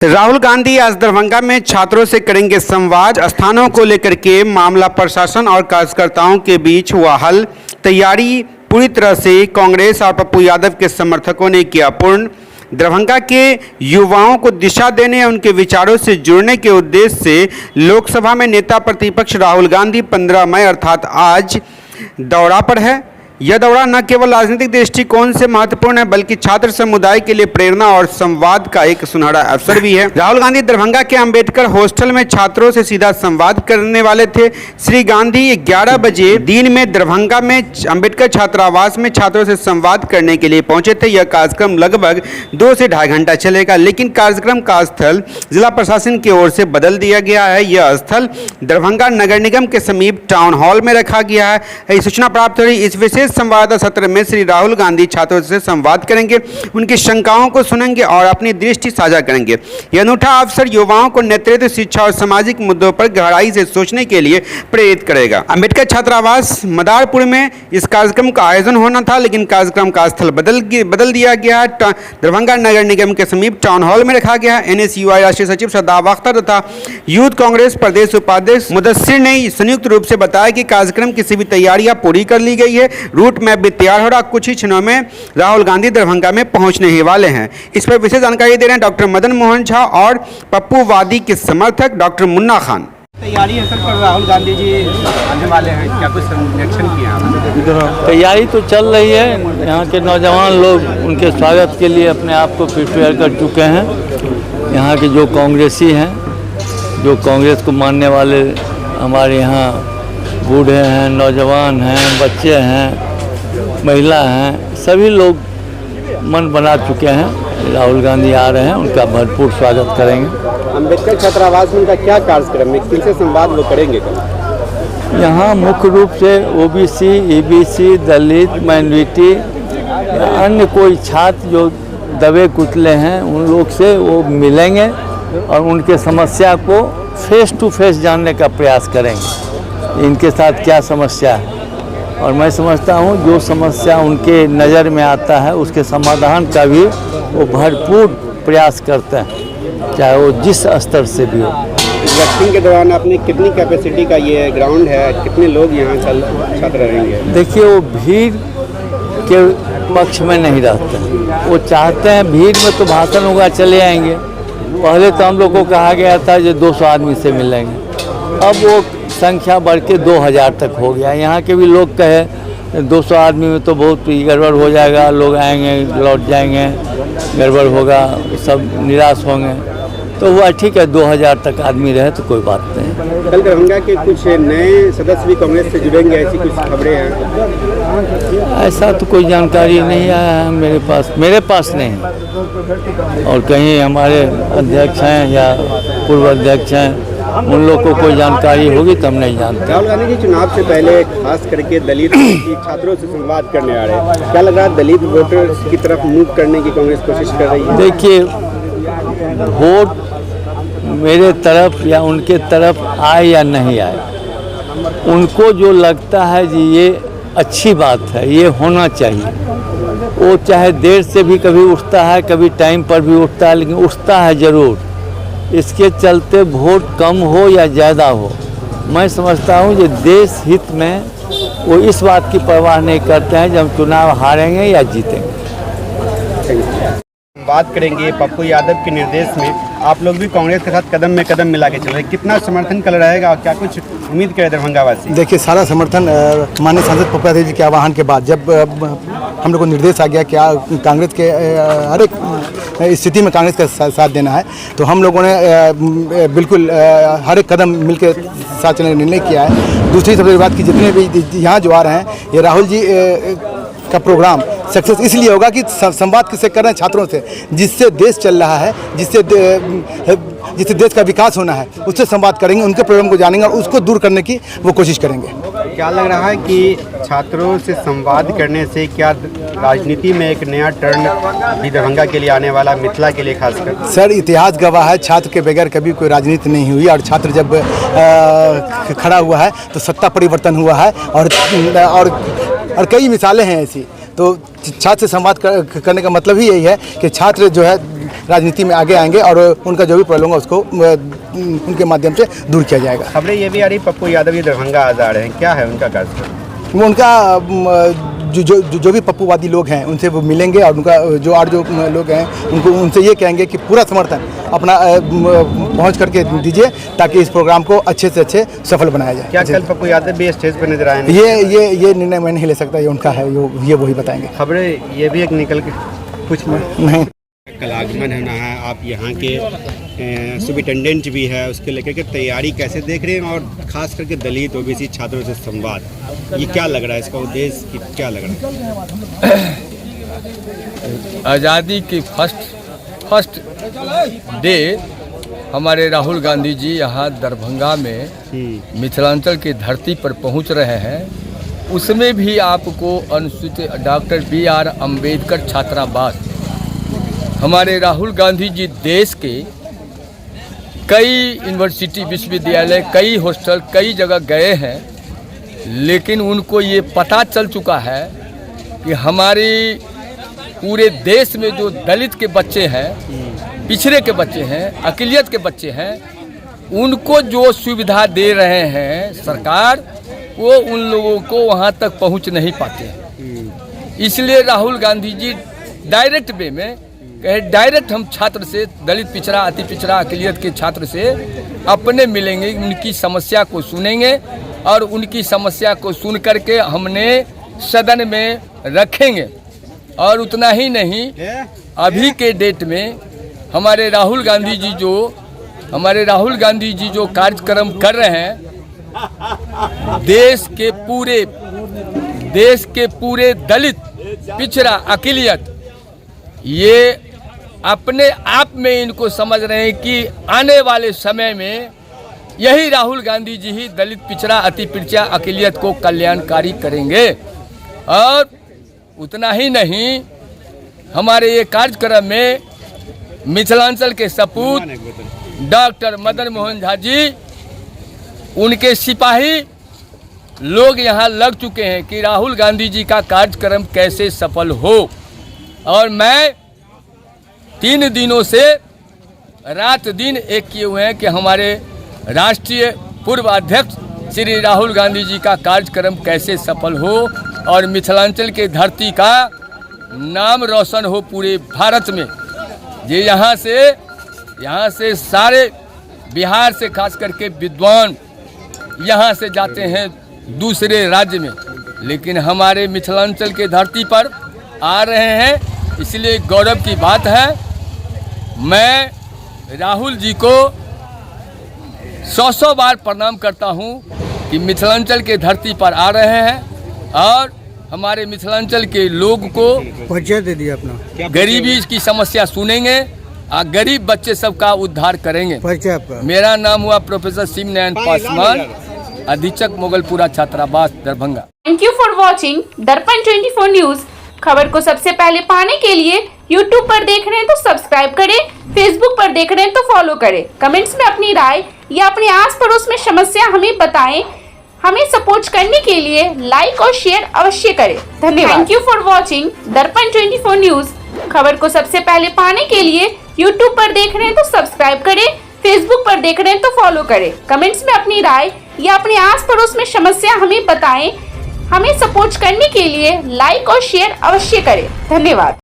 राहुल गांधी आज दरभंगा में छात्रों से करेंगे संवाद। स्थानों को लेकर के मामला प्रशासन और कार्यकर्ताओं के बीच हुआ हल। तैयारी पूरी तरह से कांग्रेस और पप्पू यादव के समर्थकों ने किया पूर्ण। दरभंगा के युवाओं को दिशा देने और उनके विचारों से जुड़ने के उद्देश्य से लोकसभा में नेता प्रतिपक्ष राहुल गांधी 15 मई अर्थात आज दौरा पर है। यह दौरा न केवल राजनीतिक दृष्टिकोण से महत्वपूर्ण है बल्कि छात्र समुदाय के लिए प्रेरणा और संवाद का एक सुनहरा अवसर भी है। राहुल गांधी दरभंगा के अंबेडकर हॉस्टल में छात्रों से सीधा संवाद करने वाले थे। श्री गांधी 11 बजे दिन में दरभंगा में अंबेडकर छात्रावास में छात्रों से संवाद करने के लिए पहुंचे थे। यह कार्यक्रम लगभग 2 से ढाई घंटा चलेगा, लेकिन कार्यक्रम का स्थल जिला प्रशासन की ओर से बदल दिया गया है। यह स्थल दरभंगा नगर निगम के समीप टाउन हॉल में रखा गया है। सूचना प्राप्त हुई। इस विशेष संवाददाता सत्र में श्री राहुल गांधी छात्रों से संवाद करेंगे, उनकी शंकाओं को सुनेंगे और अपनी दृष्टि साझा करेंगे। यह अनूठा अवसर युवाओं को नेतृत्व, शिक्षा और सामाजिक मुद्दों पर गहराई से सोचने के लिए प्रेरित करेगा। अंबेडकर छात्रावास मदारपुर में इस कार्यक्रम का आयोजन होना था, लेकिन कार्यक्रम का स्थल बदल दिया गया है। दरभंगा नगर निगम के समीप टाउन हॉल में रखा गया है। NSUI राष्ट्रीय सचिव शादाब अख्तर तथा यूथ कांग्रेस प्रदेश उपाध्यक्ष मुदस्सिर ने संयुक्त रूप से बताया कि कार्यक्रम की सभी तैयारियां पूरी कर ली गई है। रूट मैप भी तैयार हो रहा। कुछ ही क्षणों में राहुल गांधी दरभंगा में पहुंचने ही वाले हैं। इस पर विशेष जानकारी दे रहे हैं डॉक्टर मदन मोहन झा और पप्पू वादी के समर्थक डॉक्टर मुन्ना खान। तैयारी है सर, पर राहुल गांधी जी आने वाले हैं, क्या कुछ निरीक्षण किया आपने? तैयारी तो चल रही है। यहाँ के नौजवान लोग उनके स्वागत के लिए अपने आप को प्रिपेयर कर चुके हैं। यहाँ के जो कांग्रेसी हैं, जो कांग्रेस को मानने वाले हमारे यहाँ बूढ़े हैं, नौजवान हैं, बच्चे हैं, महिला हैं, सभी लोग मन बना चुके हैं। राहुल गांधी आ रहे हैं, उनका भरपूर स्वागत करेंगे। अंबेडकर छात्रावास में उनका क्या कार्यक्रम है, किनसे संवाद वो करेंगे कल? यहाँ मुख्य रूप से OBC, EBC, दलित, माइनॉरिटी, अन्य कोई छात्र जो दबे कुचले हैं उन लोग से वो मिलेंगे और उनके समस्या को फेस टू फेस जानने का प्रयास करेंगे। इनके साथ क्या समस्या है, और मैं समझता हूँ जो समस्या उनके नज़र में आता है उसके समाधान का भी वो भरपूर प्रयास करते हैं, चाहे वो जिस स्तर से भी हो। वैक्सीन के दौरान आपने कितनी कैपेसिटी का ये ग्राउंड है, कितने लोग यहाँ कल छात्र रहेंगे? देखिए, वो भीड़ के पक्ष में नहीं रहते हैं। वो चाहते हैं भीड़ में तो भाषण होगा, चले आएंगे। पहले तो हम लोग को कहा गया था जो 200 आदमी से मिलेंगे, अब वो संख्या बढ़ के 2000 तक हो गया। यहाँ के भी लोग कहे 200 आदमी में तो बहुत गड़बड़ हो जाएगा, लोग आएंगे लौट जाएंगे, गड़बड़ होगा, सब निराश होंगे। तो हुआ ठीक है, 2000 तक आदमी रहे तो कोई बात नहीं। कल दरभंगा के कुछ नए सदस्य भी कांग्रेस से जुड़ेंगे, ऐसी कुछ खबरें हैं? ऐसा तो कोई जानकारी नहीं आया है मेरे पास नहीं। और कहीं हमारे अध्यक्ष हैं या पूर्व अध्यक्ष हैं, उन लोग को कोई जानकारी होगी तब नहीं जानते। राहुल गांधी जी चुनाव से पहले खास करके दलित छात्रों से संवाद करने आ रहे हैं, क्या लग रहा है दलित वोटर्स की तरफ मूव करने की कांग्रेस कोशिश कर रही है? देखिए, वोट मेरे तरफ या उनके तरफ आए या नहीं आए, उनको जो लगता है जी ये अच्छी बात है, ये होना चाहिए, वो चाहे देर से भी कभी उठता है, कभी टाइम पर भी उठता है, लेकिन उठता है ज़रूर। इसके चलते वोट कम हो या ज़्यादा हो, मैं समझता हूँ कि देश हित में वो इस बात की परवाह नहीं करते हैं जब चुनाव हारेंगे या जीतेंगे। बात करेंगे पप्पू यादव के निर्देश में आप लोग भी कांग्रेस के साथ कदम में कदम मिला के चल रहे हैं, कितना समर्थन कल रहेगा और क्या कुछ उम्मीद करें दरभंगा वासी? देखिए, सारा समर्थन माननीय सांसद पप्पू यादव जी के आह्वान के बाद जब हम लोग को निर्देश आ गया कि कांग्रेस के हर एक स्थिति में कांग्रेस का साथ देना है, तो हम लोगों ने बिल्कुल हर एक कदम मिलकर साथ चलने का निर्णय किया है। दूसरी सबसे बड़ी बात कि जितने भी यहाँ जो आ रहे हैं, ये राहुल जी का प्रोग्राम सक्सेस इसलिए होगा कि संवाद किससे कर रहे हैं? छात्रों से, जिससे देश चल रहा है, जिससे देश का विकास होना है, उससे संवाद करेंगे, उनके प्रॉब्लम को जानेंगे और उसको दूर करने की वो कोशिश करेंगे। क्या लग रहा है कि छात्रों से संवाद करने से क्या राजनीति में एक नया टर्न भी दरभंगा के लिए आने वाला, मिथिला के लिए खासकर? सर, इतिहास गवाह है, छात्र के बगैर कभी कोई राजनीति नहीं हुई और छात्र जब खड़ा हुआ है तो सत्ता परिवर्तन हुआ है और कई मिसालें हैं ऐसी। तो छात्र से संवाद करने का मतलब ही यही है कि छात्र जो है राजनीति में आगे आएंगे और उनका जो भी प्रॉब्लम है उसको उनके माध्यम से दूर किया जाएगा। खबरें ये भी आ रही पप्पू यादव ये दरभंगा आ जा रहे हैं, क्या है उनका कार्यक्रम? वो उनका जो भी पप्पूवादी लोग हैं उनसे वो मिलेंगे और उनका जो लोग हैं उनको उनसे ये कहेंगे कि पूरा समर्थन अपना पहुंच करके दीजिए ताकि इस प्रोग्राम को अच्छे से अच्छे सफल बनाया जाए। क्या कल पप्पू यादव भी स्टेज पर नजर आए? ये निर्णय मैं नहीं ले सकता, ये उनका है, ये वही बताएंगे। खबरें ये भी एक निकल के कुछ नहीं। कल आगमन होना है, आप यहाँ के सुपरिटेंडेंट भी है, उसके लेकर के तैयारी कैसे देख रहे हैं और खास करके दलित ओबीसी छात्रों से संवाद, ये क्या लग रहा है, इसका उद्देश्य क्या लग रहा है? आज़ादी की फर्स्ट डे हमारे राहुल गांधी जी यहाँ दरभंगा में मिथिलांचल की धरती पर पहुँच रहे हैं। उसमें भी आपको अनुसूचित डॉक्टर BR अम्बेडकर छात्रावास, हमारे राहुल गांधी जी देश के कई यूनिवर्सिटी विश्वविद्यालय कई हॉस्टल कई जगह गए हैं, लेकिन उनको ये पता चल चुका है कि हमारे पूरे देश में जो दलित के बच्चे हैं, पिछड़े के बच्चे हैं, अक़लियत के बच्चे हैं, उनको जो सुविधा दे रहे हैं सरकार, वो उन लोगों को वहाँ तक पहुँच नहीं पाते हैं। इसलिए राहुल गांधी जी डायरेक्ट वे में डायरेक्ट हम छात्र से, दलित पिछड़ा अति पिछड़ा अक़लियत के छात्र से अपने मिलेंगे, उनकी समस्या को सुनेंगे और उनकी समस्या को सुन करके हमने सदन में रखेंगे। और उतना ही नहीं, अभी के डेट में हमारे राहुल गांधी जी जो कार्यक्रम कर रहे हैं, देश के पूरे दलित पिछड़ा अक़लियत ये अपने आप में इनको समझ रहे हैं कि आने वाले समय में यही राहुल गांधी जी ही दलित पिछड़ा अति पिछड़ा अक़लियत को कल्याणकारी करेंगे। और उतना ही नहीं, हमारे ये कार्यक्रम में मिथिलांचल के सपूत डॉक्टर मदन मोहन झा जी, उनके सिपाही लोग यहाँ लग चुके हैं कि राहुल गांधी जी का कार्यक्रम कैसे सफल हो। और मैं 3 दिनों से रात दिन एक किए हुए हैं कि हमारे राष्ट्रीय पूर्व अध्यक्ष श्री राहुल गांधी जी का कार्यक्रम कैसे सफल हो और मिथिलांचल के धरती का नाम रोशन हो पूरे भारत में। ये यहाँ से सारे बिहार से खास करके विद्वान यहाँ से जाते हैं दूसरे राज्य में, लेकिन हमारे मिथिलांचल के धरती पर आ रहे हैं, इसलिए गौरव की बात है। मैं राहुल जी को 100 बार प्रणाम करता हूँ कि मिथिलांचल के धरती पर आ रहे हैं और हमारे मिथिलांचल के लोग को परिचय दे दिया अपना, गरीबी की समस्या सुनेंगे और गरीब बच्चे सबका उद्धार करेंगे। परिचय आपका? मेरा नाम हुआ प्रोफेसर शिवनारायण पासवान, अधीक्षक मोगलपुरा छात्रावास Darbhanga. Thank you for watching दर्पण 24 न्यूज। खबर को सबसे पहले पाने के लिए YouTube पर देख रहे हैं तो सब्सक्राइब करें, Facebook पर देख रहे हैं तो फॉलो करें। कमेंट्स में अपनी राय या अपने आस पड़ोस में समस्या हमें बताएं। हमें सपोर्ट करने के लिए लाइक और शेयर अवश्य करें। धन्यवाद। थैंक यू फॉर वॉचिंग दर्पण 24 न्यूज। खबर को सबसे पहले पाने के लिए YouTube पर देख रहे हैं तो सब्सक्राइब करें, Facebook पर देख रहे हैं तो फॉलो करें। कमेंट्स में अपनी राय या अपने आस पड़ोस में समस्या हमें बताएं। हमें सपोर्ट करने के लिए लाइक और शेयर अवश्य करें। धन्यवाद।